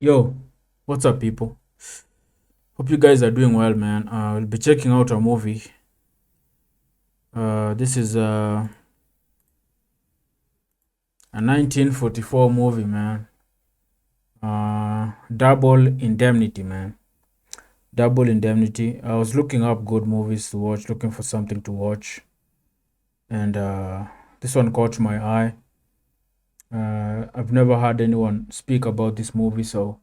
Yo, what's up, people? Hope you guys are doing well, man. We'll be checking out a movie. This is a 1944 movie, man. Double Indemnity, man. Double Indemnity. I was looking up good movies to watch, looking for something to watch, and this one caught my eye. I've never heard anyone speak about this movie, so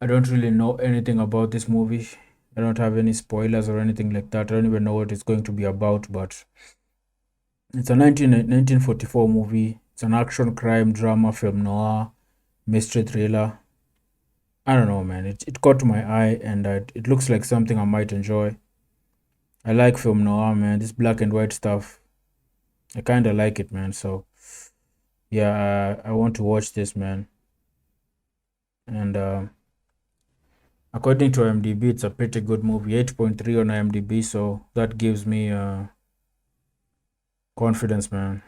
I don't really know anything about this movie. I don't have any spoilers or anything like that. I don't even know what it's going to be about, but it's a 1944 movie. It's an action crime drama film noir mystery thriller. I don't know, man. It caught my eye and it looks like something I might enjoy. I like film noir, man. This black and white stuff. I kind of like it, man. So yeah, I want to watch this, man. And according to IMDb, it's a pretty good movie. 8.3 on IMDb, so that gives me confidence, man.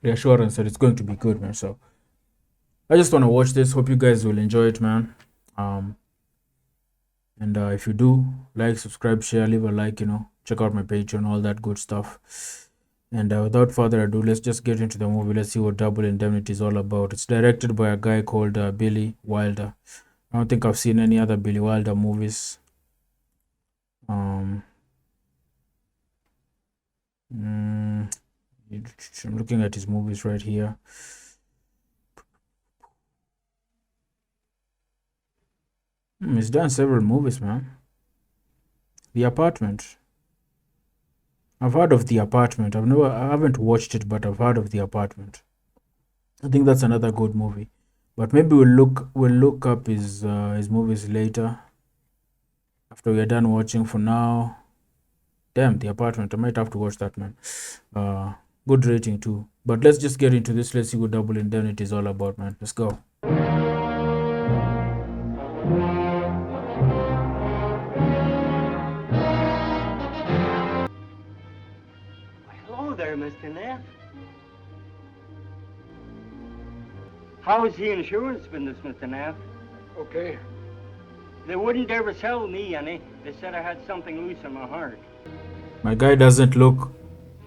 Reassurance that it's going to be good, man. So I just want to watch this. Hope you guys will enjoy it, man. Um, and if you do, like, subscribe, share, leave a like. Check out my page and all that good stuff. And without further ado, let's just get into the movie. Let's see what Double Indemnity is all about. It's directed by a guy called Billy Wilder. I don't think I've seen any other Billy Wilder movies. Um, I'm looking at his movies right here. He's done several movies, man. The Apartment. I've heard of The Apartment. I haven't watched it, but I've heard of The Apartment. I think that's another good movie. But maybe we'll look up his movies later after we're done watching. For now, damn, The Apartment. I might have to watch that, man. Good rating too. But let's just get into this. Let's see what Double Indemnity is all about, man. Let's go. Hello there, Mr. Neff. How's the insurance business, Mr. Neff? Okay. They wouldn't ever sell me any. They said I had something loose in my heart. My guy doesn't look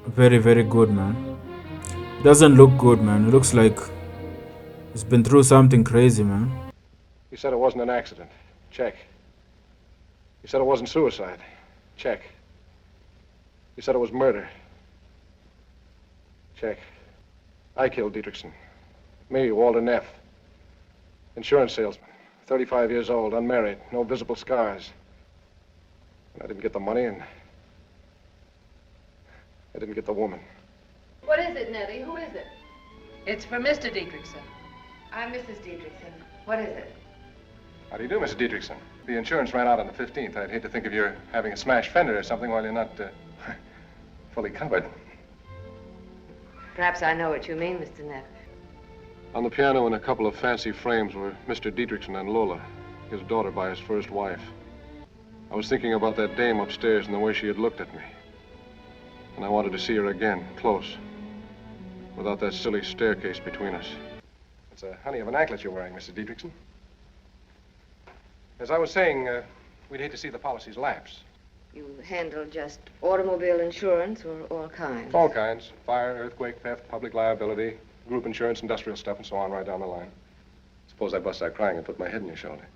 very, very good, man. Doesn't look good, man. It looks like he's been through something crazy, man. You said it wasn't an accident. Check. You said it wasn't suicide. Check. You said it was murder. Check. I killed Dietrichson. Me, Walter Neff. Insurance salesman. 35 years old, unmarried, no visible scars. And I didn't get the money, and I didn't get the woman. What is it, Nettie? Who is it? It's for Mr. Dietrichson. I'm Mrs. Dietrichson. What is it? How do you do, Mrs. Dietrichson? The insurance ran out on the 15th. I'd hate to think of you having a smashed fender or something while you're not fully covered. Perhaps I know what you mean, Mr. Neff. On the piano in a couple of fancy frames were Mr. Dietrichson and Lola, his daughter by his first wife. I was thinking about that dame upstairs and the way she had looked at me. And I wanted to see her again, close, without that silly staircase between us. It's a honey of an anklet you're wearing, Mrs. Dietrichson. As I was saying, we'd hate to see the policies lapse. You handle just automobile insurance or all kinds? All kinds. Fire, earthquake, theft, public liability, group insurance, industrial stuff, and so on right down the line. Suppose I bust out crying and put my head on your shoulder.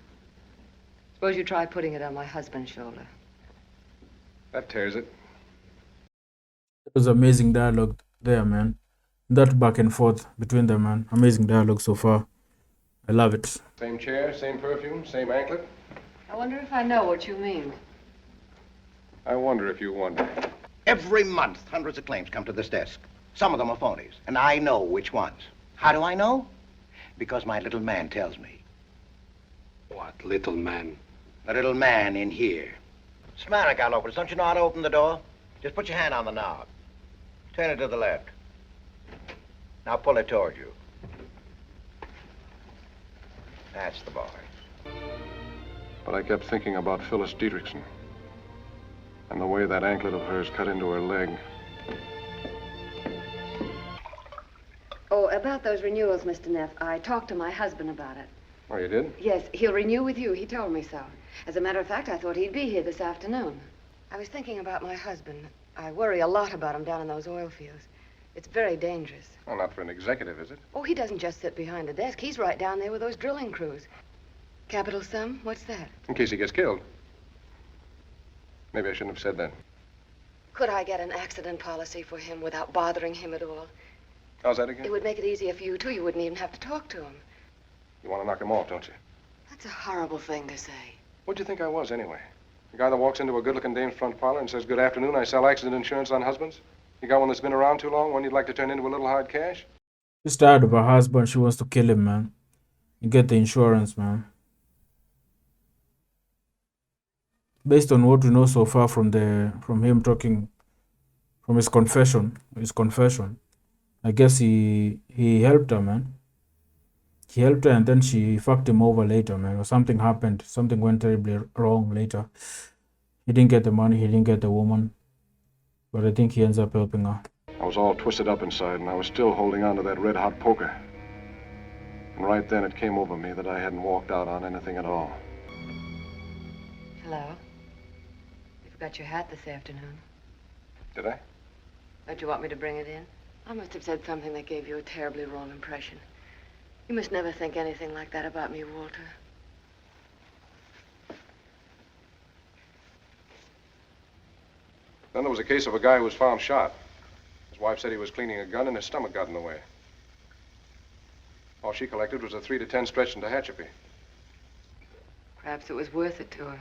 Suppose you try putting it on my husband's shoulder. That tears it. It was amazing dialogue there, man. That back and forth between them, man. Amazing dialogue so far. I love it. Same chair, same perfume, same anklet. I wonder if I know what you mean. I wonder if you wonder. Every month, hundreds of claims come to this desk. Some of them are phonies, and I know which ones. How do I know? Because my little man tells me. What little man? The little man in here. Smack, Galopers, don't you know how to open the door? Just put your hand on the knob. Turn it to the left. Now pull it toward you. That's the boy. But I kept thinking about Phyllis Dietrichson and the way that anklet of hers cut into her leg. Oh, about those renewals, Mr. Neff, I talked to my husband about it. Oh, you did? Yes, he'll renew with you. He told me so. As a matter of fact, I thought he'd be here this afternoon. I was thinking about my husband. I worry a lot about him down in those oil fields. It's very dangerous. Well, not for an executive, is it? Oh, he doesn't just sit behind a desk. He's right down there with those drilling crews. Capital sum? What's that? In case he gets killed. Maybe I shouldn't have said that. Could I get an accident policy for him without bothering him at all? How's that again? It would make it easier for you, too. You wouldn't even have to talk to him. You want to knock him off, don't you? That's a horrible thing to say. What'd you think I was, anyway? The guy that walks into a good-looking dame's front parlor and says, "Good afternoon, I sell accident insurance on husbands"? You got one that's been around too long, one you'd like to turn into a little hard cash? She's tired of her husband. She wants to kill him, man. You get the insurance, man. Based on what we know so far from him talking, from his confession, I guess he helped her, man. He helped her and then she fucked him over later, man. Or something happened. Something went terribly wrong later. He didn't get the money. He didn't get the woman. But I think he ends up helping her. I was all twisted up inside, and I was still holding on to that red-hot poker. And right then it came over me that I hadn't walked out on anything at all. Hello. You forgot your hat this afternoon. Did I? Don't you want me to bring it in? I must have said something that gave you a terribly wrong impression. You must never think anything like that about me, Walter. Then there was a case of a guy who was found shot. His wife said he was cleaning a gun and his stomach got in the way. All she collected was a 3 to 10 stretch into Tehachapi. Perhaps it was worth it to her.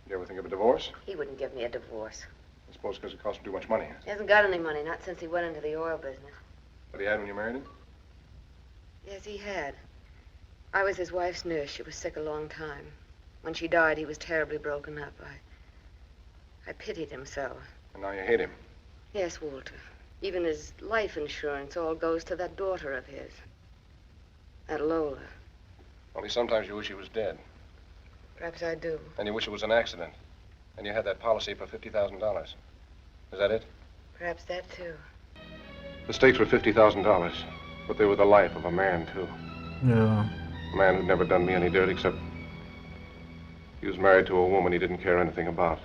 You ever think of a divorce? He wouldn't give me a divorce. I suppose because it cost him too much money. He hasn't got any money, not since he went into the oil business. But he had when you married him? Yes, he had. I was his wife's nurse. She was sick a long time. When she died, he was terribly broken up. I pitied him so. And now you hate him. Yes, Walter. Even his life insurance all goes to that daughter of his. That Lola. Only sometimes you wish he was dead. Perhaps I do. And you wish it was an accident. And you had that policy for $50,000. Is that it? Perhaps that, too. The stakes were $50,000. But they were the life of a man, too. Yeah. A man who'd never done me any dirt except he was married to a woman he didn't care anything about.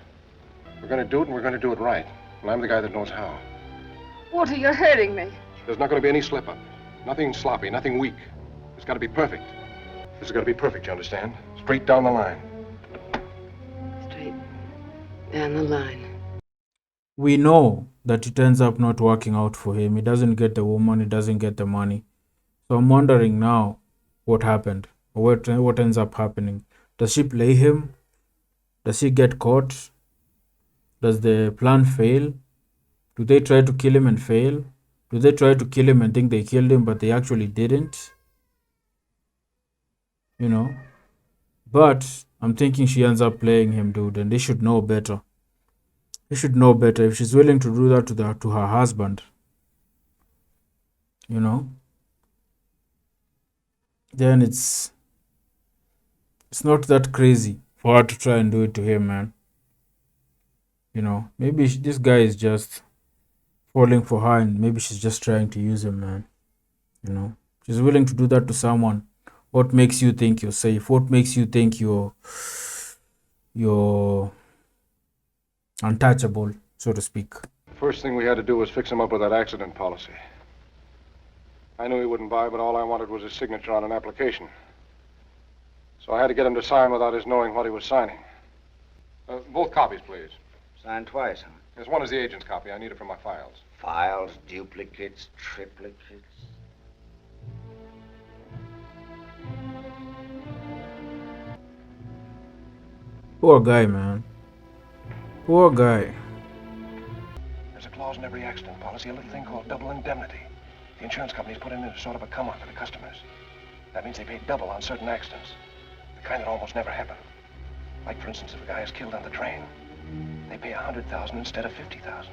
We're going to do it, and we're going to do it right. And I'm the guy that knows how. Walter, you're hurting me. There's not going to be any slip-up. Nothing sloppy, nothing weak. It's got to be perfect. This has got to be perfect, you understand? Straight down the line. Straight down the line. We know that it ends up not working out for him. He doesn't get the woman. He doesn't get the money. So I'm wondering now what happened. Or what ends up happening. Does she play him? Does he get caught? Does the plan fail? Do they try to kill him and fail? Do they try to kill him and think they killed him, but they actually didn't? You know? But I'm thinking she ends up playing him, dude, and they should know better. They should know better if she's willing to do that to her husband. You know? Then it's not that crazy for her to try and do it to him, man. You know, maybe this guy is just falling for her and maybe she's just trying to use him, man. You know, she's willing to do that to someone. What makes you think you're safe? What makes you think you're untouchable, so to speak? First thing we had to do was fix him up with that accident policy. I knew he wouldn't buy, but all I wanted was his signature on an application. So I had to get him to sign without his knowing what he was signing. Both copies, please. Signed twice, huh? There's one is the agent's copy. I need it for my files. Files, duplicates, triplicates. Poor guy, man. Poor guy. There's a clause in every accident policy, a little thing called double indemnity. The insurance companies put in as sort of a come-on for the customers. That means they pay double on certain accidents. The kind that almost never happen. Like, for instance, if a guy is killed on the train, they pay $100,000 instead of $50,000.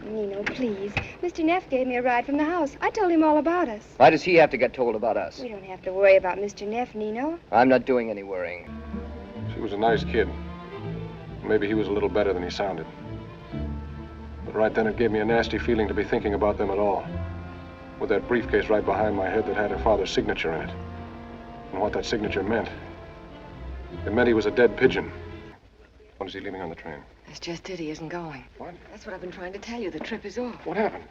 Nino, please. Mr. Neff gave me a ride from the house. I told him all about us. Why does he have to get told about us? We don't have to worry about Mr. Neff, Nino. I'm not doing any worrying. She was a nice kid. Maybe he was a little better than he sounded. But right then it gave me a nasty feeling to be thinking about them at all. With that briefcase right behind my head that had her father's signature in it. and what that signature meant. It meant he was a dead pigeon. When is he leaving on the train? That's just it. He isn't going. What? That's what I've been trying to tell you. The trip is off. What happened?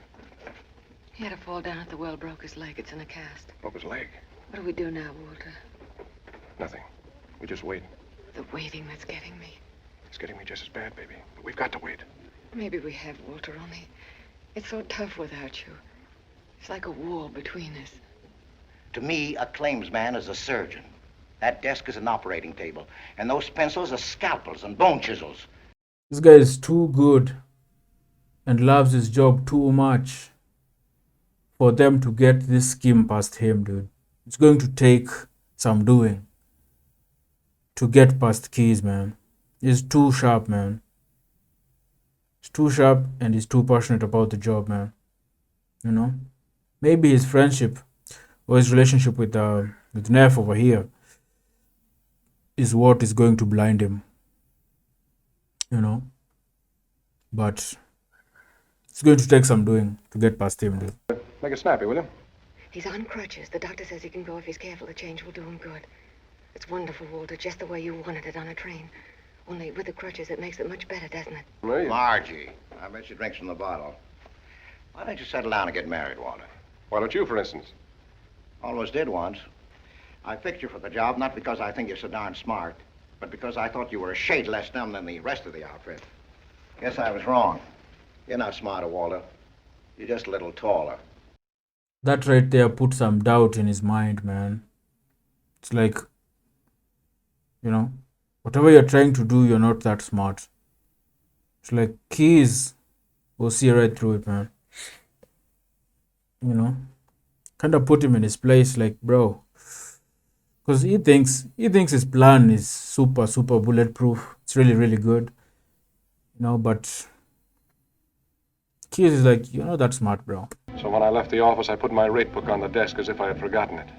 He had a fall down at the well, broke his leg. It's in a cast. Broke his leg. What do we do now, Walter? Nothing. We just wait. The waiting that's getting me. It's getting me just as bad, baby. But we've got to wait. Maybe we have, Walter, only it's so tough without you. It's like a wall between us. To me, a claims man is a surgeon. That desk is an operating table. And those pencils are scalpels and bone chisels. This guy is too good and loves his job too much for them to get this scheme past him, dude. It's going to take some doing to get past Keys, man. He's too sharp, man. He's too sharp and he's too passionate about the job, man. You know? Maybe his friendship or his relationship with Neff over here is what is going to blind him. You know? But it's going to take some doing to get past him, dude. Make it snappy, will you? He's on crutches. The doctor says he can go if he's careful. The change will do him good. It's wonderful, Walter, just the way you wanted it on a train. Only with the crutches, it makes it much better, doesn't it? Margie, I bet she drinks from the bottle. Why don't you settle down and get married, Walter? Why don't you, for instance? Almost did once. I picked you for the job not because I think you're so darn smart, but because I thought you were a shade less dumb than the rest of the outfit. Guess I was wrong. You're not smarter, Walter. You're just a little taller. That right there put some doubt in his mind, man. It's like, you know, whatever you're trying to do, you're not that smart. It's like Keys will see right through it, man. You know, kind of put him in his place, like, bro, because he thinks his plan is super bulletproof. It's really good, you know. But Keys is like, you're not that smart, bro. So when I left the office, I put my rate book on the desk as if I had forgotten it.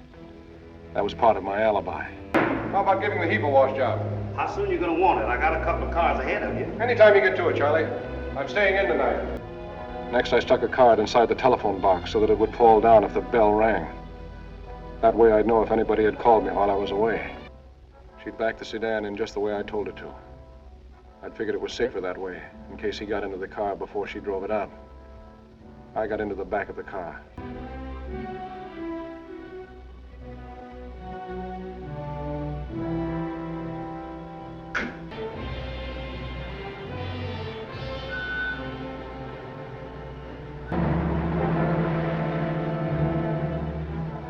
That was part of my alibi. How about giving the heap a wash job? How soon you gonna want it? I got a couple of cars ahead of you. Anytime you get to it, Charlie. I'm staying in tonight. Next, I stuck a card inside the telephone box so that it would fall down if the bell rang. That way I'd know if anybody had called me while I was away. She'd back the sedan in just the way I told her to. I'd figured it was safer that way, in case he got into the car before she drove it out. I got into the back of the car.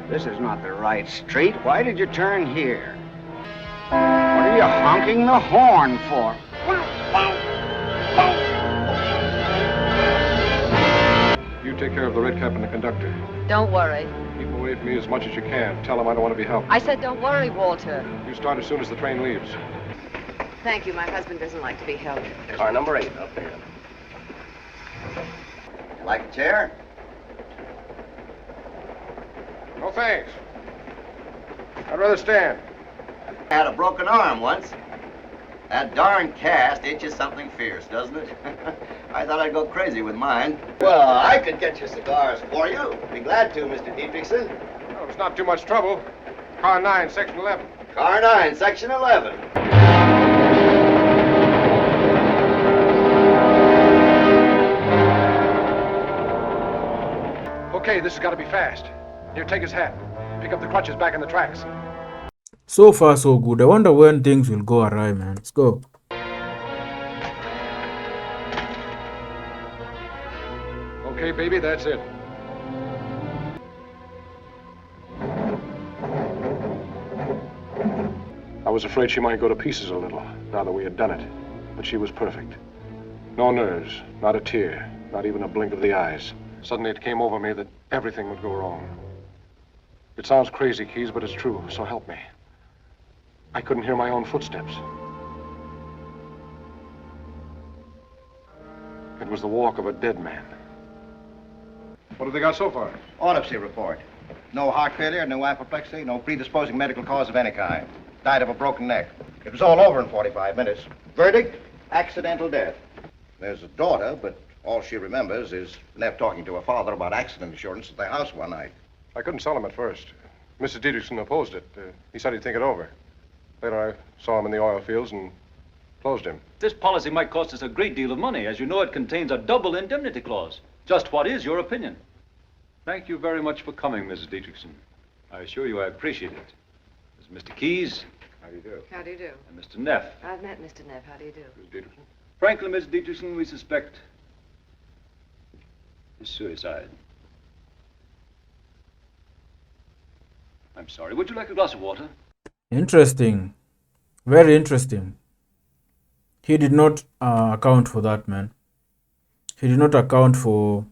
This is not the right street. Why did you turn here? What are you honking the horn for? You take care of the red cap and the conductor. Don't worry. Keep away from me as much as you can. Tell them I don't want to be helped. I said don't worry, Walter. You start as soon as the train leaves. Thank you. My husband doesn't like to be helped. Car number 8 up there. Like a chair? No thanks. I'd rather stand. I had a broken arm once. That darn cast itches something fierce, doesn't it? I thought I'd go crazy with mine. Well, I could get you cigars for you. Be glad to, Mr. Dietrichson. Oh, it's not too much trouble. Car 9, Section 11. Car 9, Section 11. Okay, this has got to be fast. Here, take his hat. Pick up the crutches back in the tracks. So far, so good. I wonder when things will go awry, man. Let's go. Okay, baby, that's it. I was afraid she might go to pieces a little, now that we had done it. But she was perfect. No nerves, not a tear, not even a blink of the eyes. Suddenly it came over me that everything would go wrong. It sounds crazy, Keys, but it's true, so help me. I couldn't hear my own footsteps. It was the walk of a dead man. What have they got so far? Autopsy report. No heart failure, no apoplexy, no predisposing medical cause of any kind. Died of a broken neck. It was all over in 45 minutes. Verdict, accidental death. There's a daughter, but all she remembers is Neff talking to her father about accident insurance at the house one night. I couldn't sell him at first. Mr. Dietrichson opposed it. He said he'd think it over. Later, I saw him in the oil fields and closed him. This policy might cost us a great deal of money. As you know, it contains a double indemnity clause. Just what is your opinion? Thank you very much for coming, Mrs. Dietrichson. I assure you I appreciate it. This is Mr. Keyes. How do you do? How do you do? And Mr. Neff. I've met Mr. Neff. How do you do? Mrs. Dietrichson? Frankly, Miss Dietrichson, we suspect is suicide. I'm sorry. Would you like a glass of water? Interesting. Very interesting. He did not account for that, man. He did not account for...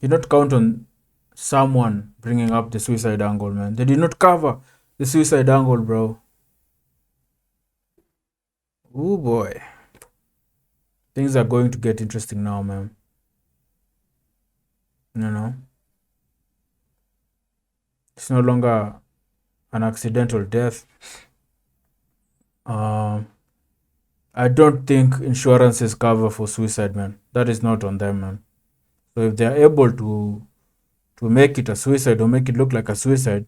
He did not count on someone bringing up the suicide angle, man. They did not cover the suicide angle, bro. Oh boy. Things are going to get interesting now, man. You know? It's no longer an accidental death. I don't think insurances cover for suicide, man. That is not on them, man. So if they're able to make it a suicide or make it look like a suicide,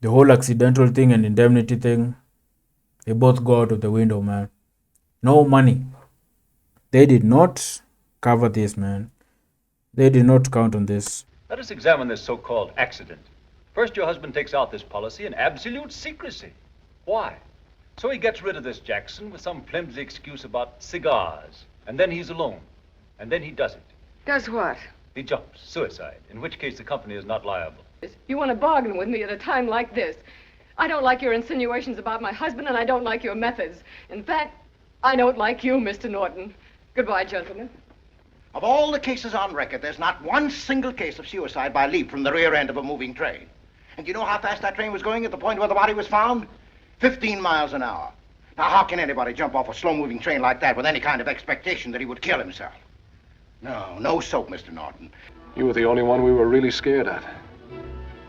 the whole accidental thing and indemnity thing, they both go out of the window, man. No money. They did not cover this, man. They did not count on this. Let us examine this so-called accident. First, your husband takes out this policy in absolute secrecy. Why? So he gets rid of this Jackson with some flimsy excuse about cigars. And then he's alone. And then he does it. Does what? He jumps. Suicide. In which case the company is not liable. You want to bargain with me at a time like this? I don't like your insinuations about my husband, and I don't like your methods. In fact, I don't like you, Mr. Norton. Goodbye, gentlemen. Of all the cases on record, there's not one single case of suicide by leap from the rear end of a moving train. And you know how fast that train was going at the point where the body was found? 15 miles an hour. Now, how can anybody jump off a slow-moving train like that with any kind of expectation that he would kill himself? No soap, Mr. Norton. You were the only one we were really scared of.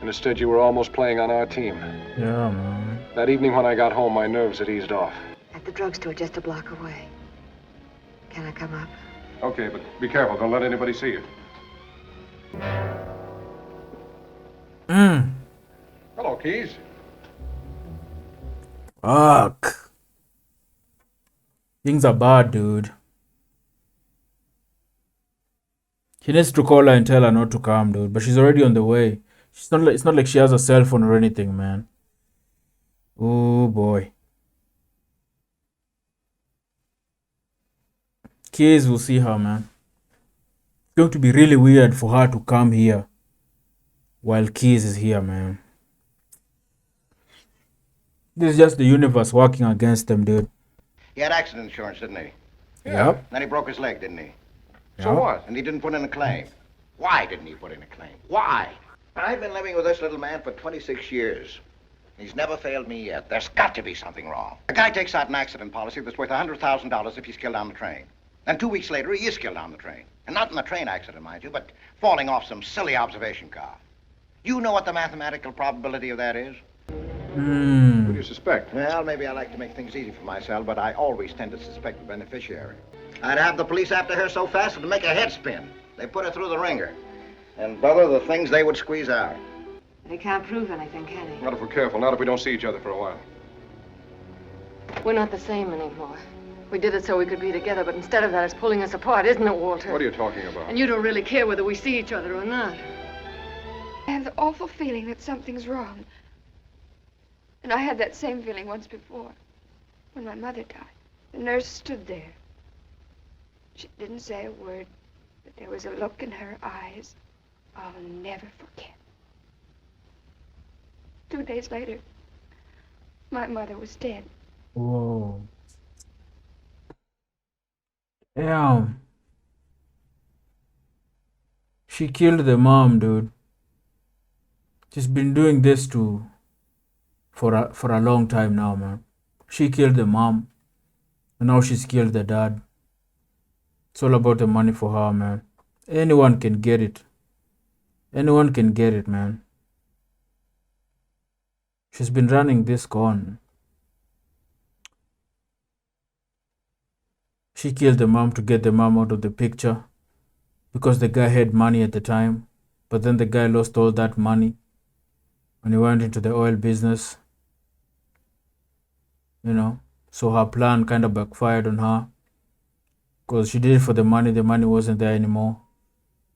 And instead, you were almost playing on our team. Yeah, man. That evening when I got home, my nerves had eased off. At the drugstore just a block away. Can I come up? Okay, but be careful. Don't let anybody see you. Hello, Keys. Fuck. Things are bad, dude. He needs to call her and tell her not to come, dude. But she's already on the way. It's not like she has a cell phone or anything, man. Oh boy. Keys will see her, man. It's going to be really weird for her to come here while Keys is here, man. This is just the universe working against them, dude. He had accident insurance, didn't he? Yep. Then he broke his leg, didn't he? So what? And he didn't put in a claim. Why didn't he put in a claim? Why? I've been living with this little man for 26 years. He's never failed me yet. There's got to be something wrong. A guy takes out an accident policy that's worth $100,000 if he's killed on the train. Then 2 weeks later, he is killed on the train. And not in a train accident, mind you, but falling off some silly observation car. You know what the mathematical probability of that is? Who do you suspect? Well, maybe I like to make things easy for myself, but I always tend to suspect the beneficiary. I'd have the police after her so fast it'd make her head spin. They put her through the ringer. And, brother, the things they would squeeze out. He can't prove anything, can he? Not if we're careful. Not if we don't see each other for a while. We're not the same anymore. We did it so we could be together, but instead of that, it's pulling us apart, isn't it, Walter? What are you talking about? And you don't really care whether we see each other or not. I have the awful feeling that something's wrong. And I had that same feeling once before, when my mother died. The nurse stood there. She didn't say a word, but there was a look in her eyes I'll never forget. 2 days later, my mother was dead. Whoa. Damn. She killed the mom, dude. She's been doing this for a long time now, man. She killed the mom, and now she's killed the dad. It's all about the money for her, man. Anyone can get it. Anyone can get it, man. She's been running this con. She killed the mom to get the mom out of the picture because the guy had money at the time, but then the guy lost all that money when he went into the oil business, you know. So her plan kind of backfired on her because she did it for the money wasn't there anymore.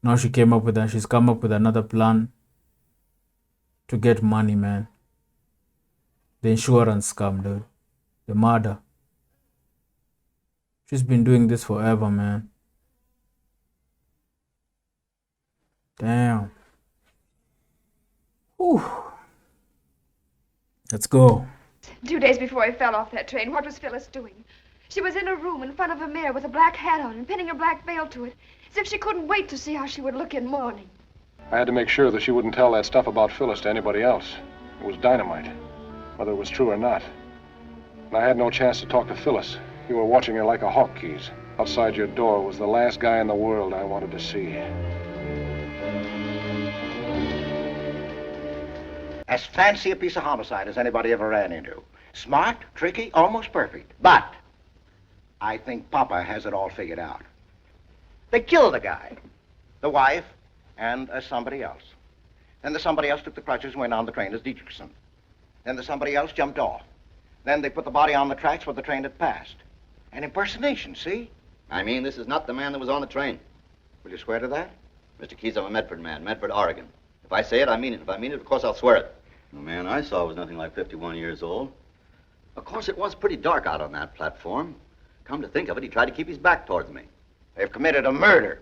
Now she's come up with another plan to get money, man. The insurance scam, dude. The murder. She's been doing this forever, man. Damn. Whew. Let's go. 2 days before I fell off that train, what was Phyllis doing? She was in a room in front of a mirror with a black hat on and pinning a black veil to it, as if she couldn't wait to see how she would look in mourning. I had to make sure that she wouldn't tell that stuff about Phyllis to anybody else. It was dynamite, whether it was true or not. And I had no chance to talk to Phyllis. You were watching her like a hawk, Keys. Outside your door was the last guy in the world I wanted to see. As fancy a piece of homicide as anybody ever ran into. Smart, tricky, almost perfect. But I think Papa has it all figured out. They killed the guy, the wife, and somebody else. Then the somebody else took the crutches and went on the train as Dietrichson. Then the somebody else jumped off. Then they put the body on the tracks where the train had passed. An impersonation, see? I mean, this is not the man that was on the train. Will you swear to that? Mr. Keys, I'm a Medford man, Medford, Oregon. If I say it, I mean it. If I mean it, of course, I'll swear it. The man I saw was nothing like 51 years old. Of course, it was pretty dark out on that platform. Come to think of it, he tried to keep his back towards me. They've committed a murder.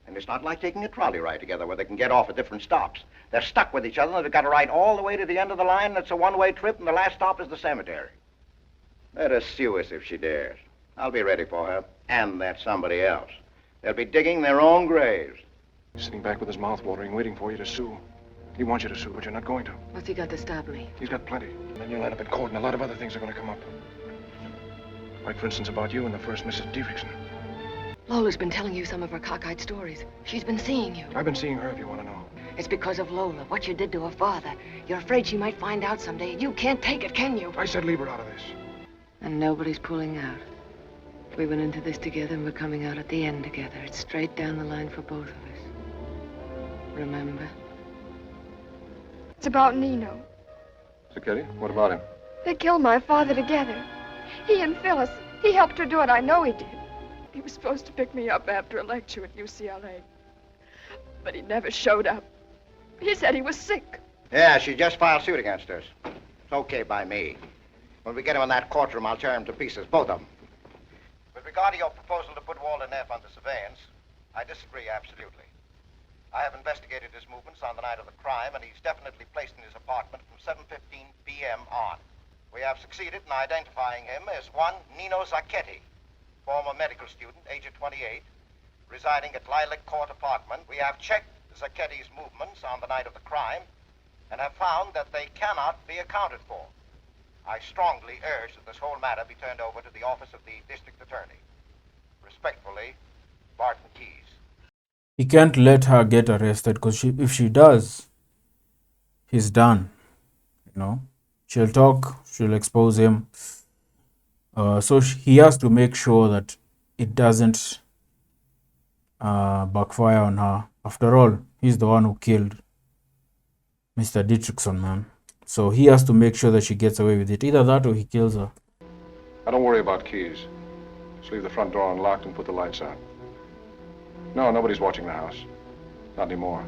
And it's not like taking a trolley ride together where they can get off at different stops. They're stuck with each other and they've got to ride all the way to the end of the line. It's a one-way trip and the last stop is the cemetery. Let her sue us if she dares. I'll be ready for her. And that somebody else. They'll be digging their own graves. He's sitting back with his mouth watering, waiting for you to sue. He wants you to sue, but you're not going to. What's he got to stop me? He's got plenty. And then you'll end up in court, and a lot of other things are going to come up. Like, for instance, about you and the first Mrs. Dietrichson. Lola's been telling you some of her cockeyed stories. She's been seeing you. I've been seeing her, if you want to know. It's because of Lola, what you did to her father. You're afraid she might find out someday, and you can't take it, can you? I said leave her out of this. And nobody's pulling out. We went into this together, and we're coming out at the end together. It's straight down the line for both of us. Remember? It's about Nino. Kitty, what about him? They killed my father together. He and Phyllis. He helped her do it. I know he did. He was supposed to pick me up after a lecture at UCLA. But he never showed up. He said he was sick. Yeah, she just filed suit against us. It's okay by me. When we get him in that courtroom, I'll tear him to pieces, both of them. With regard to your proposal to put Walter Neff under surveillance, I disagree absolutely. I have investigated his movements on the night of the crime, and he's definitely placed in his apartment from 7:15 p.m. on. We have succeeded in identifying him as one Nino Zacchetti, former medical student, age of 28, residing at Lilac Court apartment. We have checked Zacchetti's movements on the night of the crime and have found that they cannot be accounted for. I strongly urge that this whole matter be turned over to the office of the district attorney. Respectfully, Barton Keyes. He can't let her get arrested because if she does, he's done. You know, she'll talk, she'll expose him. He has to make sure that it doesn't backfire on her. After all, he's the one who killed Mr. Dietrichson, man. So he has to make sure that she gets away with it. Either that or he kills her. Now, don't worry about Keys. Just leave the front door unlocked and put the lights out. No, nobody's watching the house. Not anymore.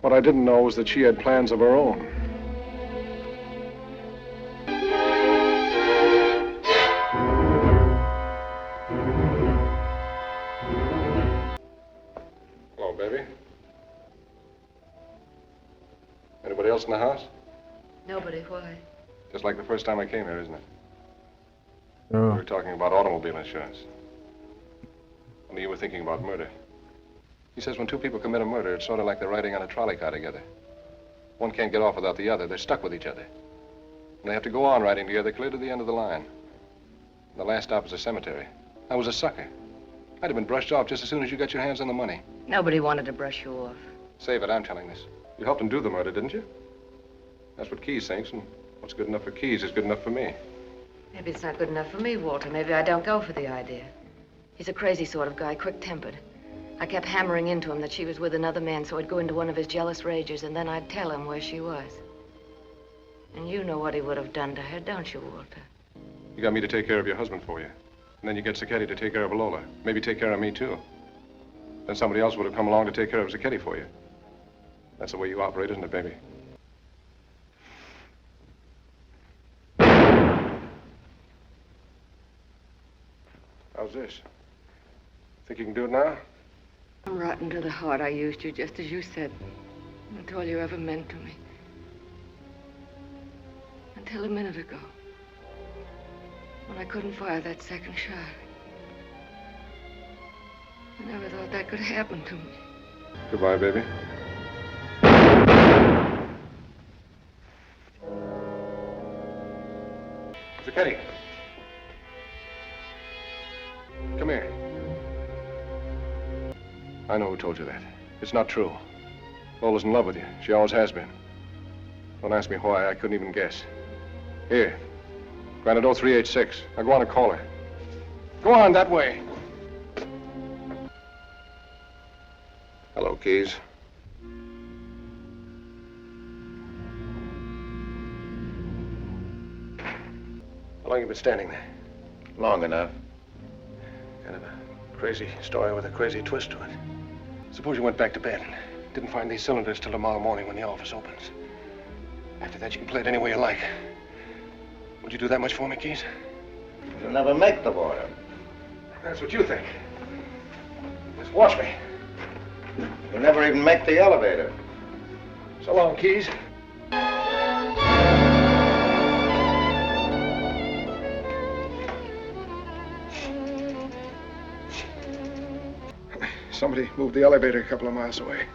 What I didn't know was that she had plans of her own. Hello, baby. Anybody else in the house? Nobody, why? Just like the first time I came here, isn't it? Yeah. We were talking about automobile insurance. Only you were thinking about murder. He says when two people commit a murder, it's sort of like they're riding on a trolley car together. One can't get off without the other. They're stuck with each other. And they have to go on riding together clear to the end of the line. The last stop is a cemetery. I was a sucker. I'd have been brushed off just as soon as you got your hands on the money. Nobody wanted to brush you off. Save it, I'm telling this. You helped him do the murder, didn't you? That's what Keys thinks, and what's good enough for Keys is good enough for me. Maybe it's not good enough for me, Walter. Maybe I don't go for the idea. He's a crazy sort of guy, quick-tempered. I kept hammering into him that she was with another man, so I'd go into one of his jealous rages, and then I'd tell him where she was. And you know what he would have done to her, don't you, Walter? You got me to take care of your husband for you. And then you get Zacchetti to take care of Lola. Maybe take care of me, too. Then somebody else would have come along to take care of Zacchetti for you. That's the way you operate, isn't it, baby? How's this? Think you can do it now? I'm rotten to the heart. I used you just as you said. That's all you ever meant to me. Until a minute ago. When I couldn't fire that second shot. I never thought that could happen to me. Goodbye, baby. Zacchetti. Come here. I know who told you that. It's not true. Lola's in love with you. She always has been. Don't ask me why. I couldn't even guess. Here. Granite 0386. Now go on and call her. Go on, that way. Hello, Keys. How long you been standing there? Long enough. Kind of a crazy story with a crazy twist to it. Suppose you went back to bed and didn't find these cylinders till tomorrow morning when the office opens. After that, you can play it any way you like. Would you do that much for me, Keys? You'll never make the border. That's what you think. Just watch me. You'll never even make the elevator. So long, Keys. Somebody moved the elevator a couple of miles away.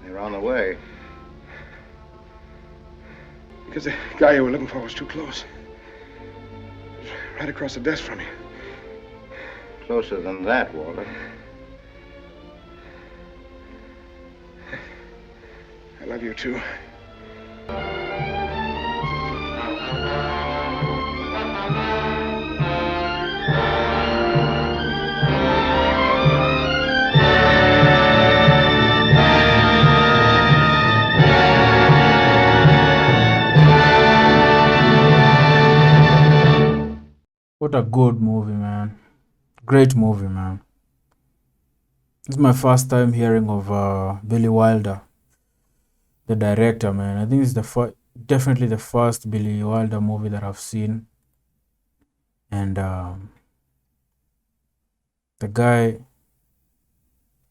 They're on the way. Because the guy you were looking for was too close. Right across the desk from you. Closer than that, Walter. I love you, too. What a good movie, man. Great movie, man. This is my first time hearing of Billy Wilder, the director, man. I think it's definitely the first Billy Wilder movie that I've seen. And the guy,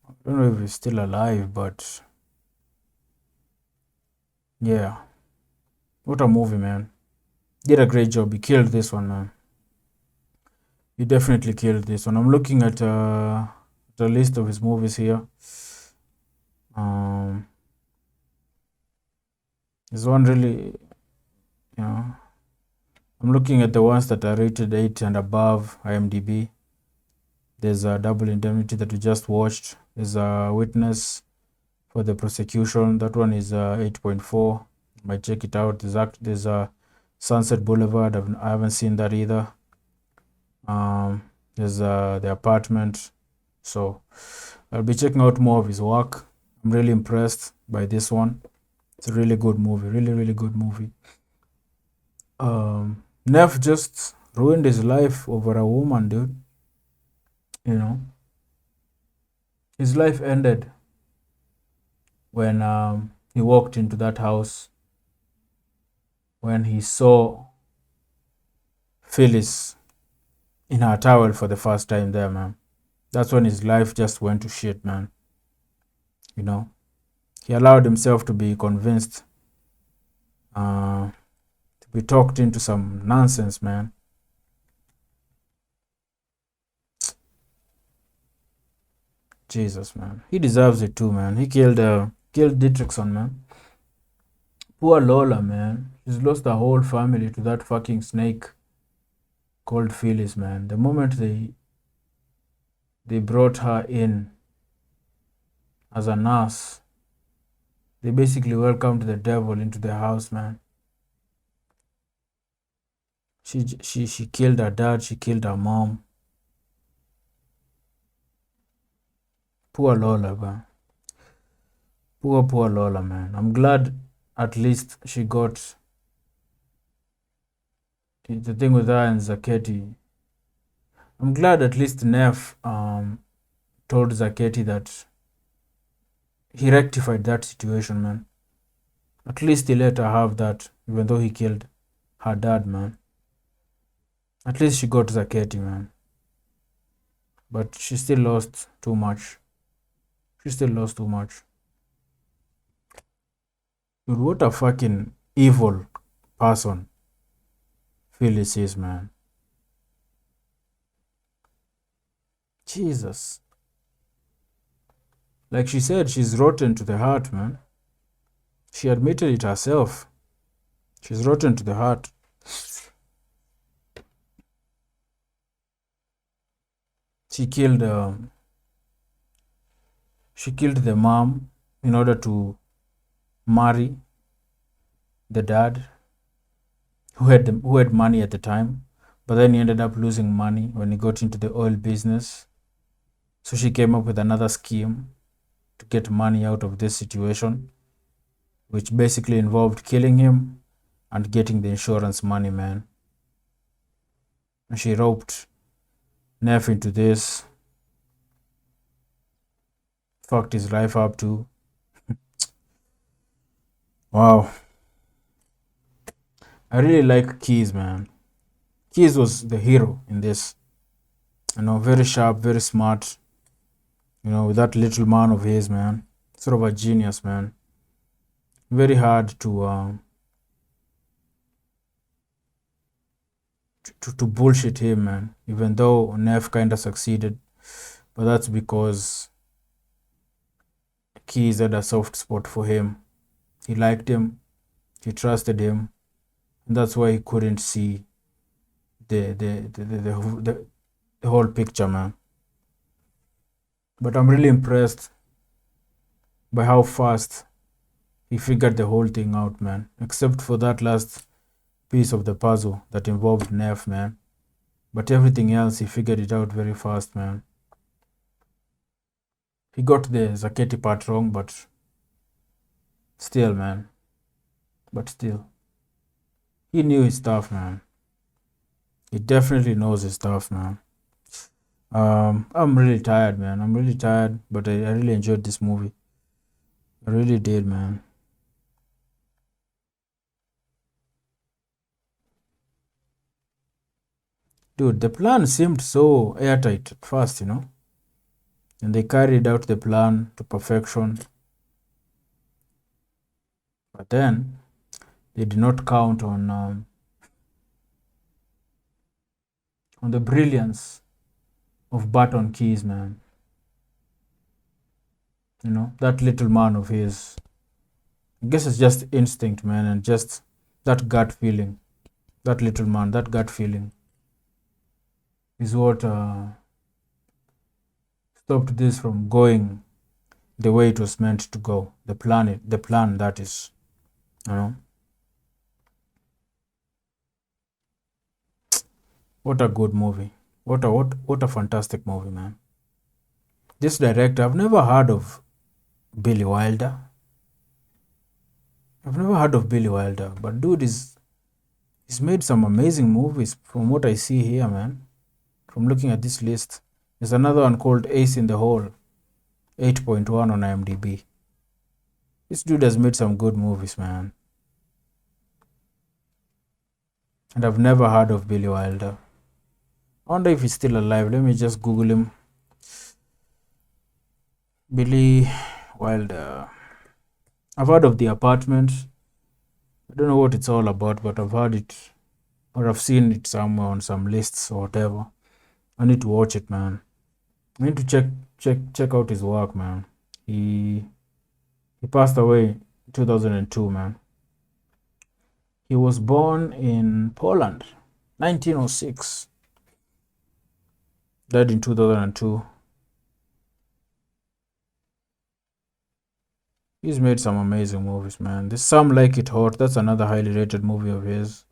I don't know if he's still alive, but yeah. What a movie, man. Did a great job. He killed this one, man. He definitely killed this one. I'm looking at the list of his movies here. There's one really, I'm looking at the ones that are rated 8 and above IMDb. There's a Double Indemnity that we just watched. There's a Witness for the Prosecution. That one is 8.4. Might check it out. There's a Sunset Boulevard. I haven't seen that either. There's The Apartment. So I'll be checking out more of his work. I'm really impressed by this one. It's a really good movie. Really, really good movie. Neff just ruined his life over a woman, dude. His life ended when he walked into that house, when he saw Phyllis in her towel for the first time there, man. That's when his life just went to shit, man. He allowed himself to be convinced, to be talked into some nonsense, man. Jesus, man. He deserves it too, man. He killed Dietrichson, man. Poor Lola, man. She's lost her whole family to that fucking snake called Phyllis, man. The moment they brought her in as a nurse, they basically welcomed the devil into their house, man. She killed her dad. She killed her mom. Poor Lola, man. Poor Lola, man. I'm glad at least she got the thing with her and Zaketi. I'm glad at least Neff told Zaketi that he rectified that situation, man. At least he let her have that, even though he killed her dad, man. At least she got Zaketi, man. But she still lost too much. She still lost too much. Dude, what a fucking evil person Phyllis is, man. Jesus. Like she said, she's rotten to the heart, man. She admitted it herself. She's rotten to the heart. She killed the mom in order to marry the dad who had money at the time, but then he ended up losing money when he got into the oil business. So she came up with another scheme to get money out of this situation, which basically involved killing him and getting the insurance money, man. And she roped Neff into this, fucked his life up too. Wow. I really like Keys, man. Keys was the hero in this. Very sharp, very smart. With that little man of his, man. Sort of a genius, man. Very hard to bullshit him, man. Even though Neff kind of succeeded, but that's because Keys had a soft spot for him. He liked him, he trusted him, and that's why he couldn't see the whole picture, man. But I'm really impressed by how fast he figured the whole thing out, man. Except for that last piece of the puzzle that involved Neff, man. But everything else, he figured it out very fast, man. He got the Zaketi part wrong, but still, man. But still. He knew his stuff, man. He definitely knows his stuff, man. I'm really tired, man. I'm really tired, but I really enjoyed this movie. I really did, man. Dude, the plan seemed so airtight at first, and they carried out the plan to perfection. But then they did not count on the brilliance of Barton Keys, man. That little man of his. I guess it's just instinct, man, and just that gut feeling. That little man, that gut feeling is what stopped this from going the way it was meant to go. The plan that is, What a good movie. What a fantastic movie, man. This director, I've never heard of Billy Wilder. But dude he's made some amazing movies from what I see here, man. From looking at this list. There's another one called Ace in the Hole, 8.1 on IMDb. This dude has made some good movies, man. And I've never heard of Billy Wilder. I wonder if he's still alive. Let me just Google him. Billy Wilder. I've heard of The Apartment. I don't know what it's all about, but I've heard it, or I've seen it somewhere on some lists or whatever. I need to watch it, man. I need to check out his work, man. He passed away in 2002, man. He was born in Poland, 1906. Died in 2002. He's made some amazing movies, man. There's Some Like It Hot. That's another highly rated movie of his.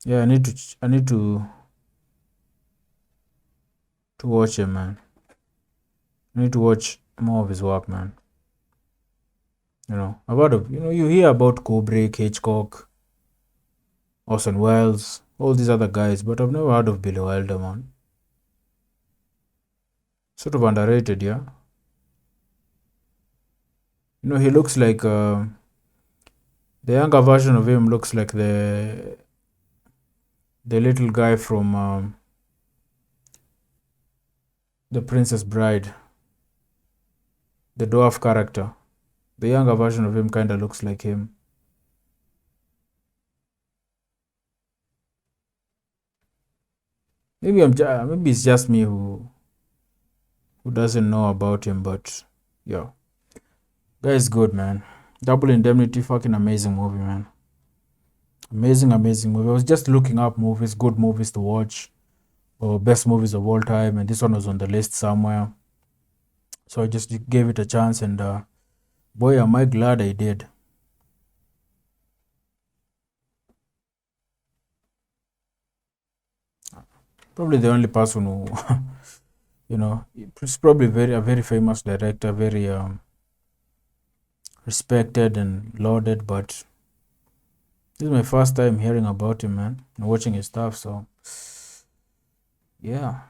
Yeah, I need to watch him, man. I need to watch more of his work, man. You hear about Kubrick, Hitchcock, Orson Welles, all these other guys, but I've never heard of Billy Wilder, man. Sort of underrated, yeah. He looks like the younger version of him looks like the little guy from The Princess Bride, the dwarf character. The younger version of him kind of looks like him. Maybe maybe it's just me who doesn't know about him, but yeah, guy's good, man. Double Indemnity, fucking amazing movie, man. Amazing movie. I was just looking up movies, good movies to watch, or best movies of all time, and this one was on the list somewhere. So I just gave it a chance, and boy, am I glad I did. Probably the only person who, he's probably a very famous director, very respected and lauded, but this is my first time hearing about him, man, and watching his stuff. So yeah,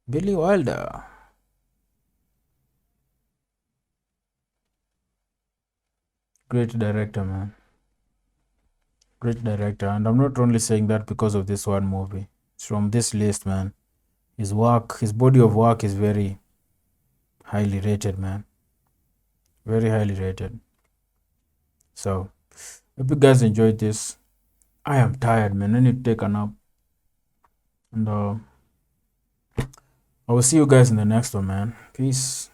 Billy Wilder. Great director, man. Great director. And I'm not only saying that because of this one movie. It's from this list, man. His work, his body of work is very highly rated, man. Very highly rated. So, hope you guys enjoyed this. I am tired, man. I need to take a nap. And I will see you guys in the next one, man. Peace.